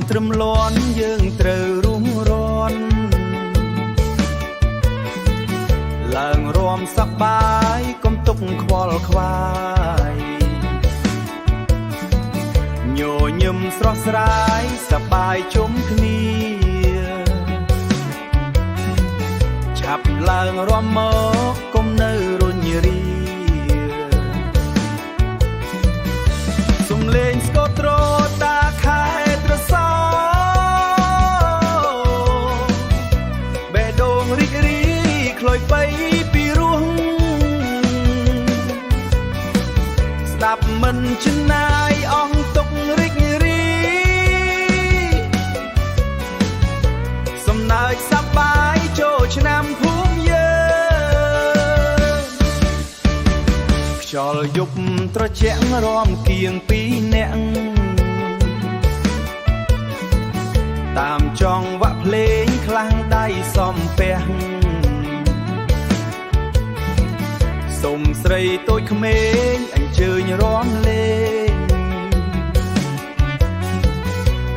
ត្រឹមលាន់យើងត្រូវរួមរាន់ឡើងរំសប្បាយកុំទុកខ្វល់ខ្វាយញញឹមស្រស់ស្រាយសប្បាយជុំគ្នាឆាប់ឡើងរំមកកុំនៅរញរាសំលេងស្គរត្រតាខែត្រសោបេះដូងរីករាយខ្លុយបីពីរោះស្ដាប់មិនចំណាយអស់ទុករីករាយសំណើចសប្បាយចូលឆ្នាំភូមិយើងខ្យល់យប់ត្រជាក់រំគៀងពីអ្នកតាមចង់វាក់ភ្លេងខ្លាំងដៃសំពះសុំស្រីតូចក្មេងអញ្ជើញរំលេង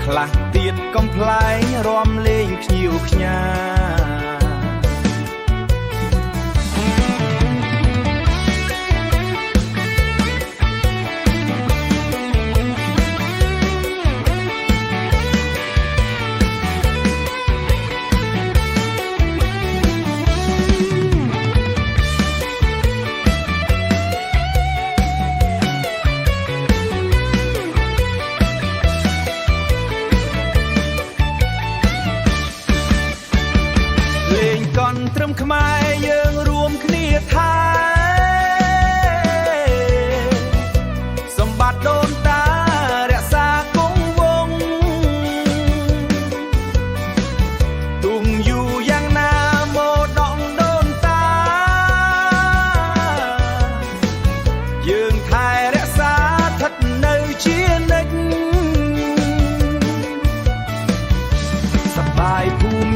ខ្លះទៀតកំប្លែងរំលេងខ្ញៀវខ្ញាត្រឹមខ្មែរយើងរួមគ្នាថែសម្បត្តិដូនតារក្សាគង់វង្សទុំយូរយ៉ាងណាមកដកដូនតាយើងថែរក្សាស្ថិតនៅជានិច្ចសប្បាយភូមិ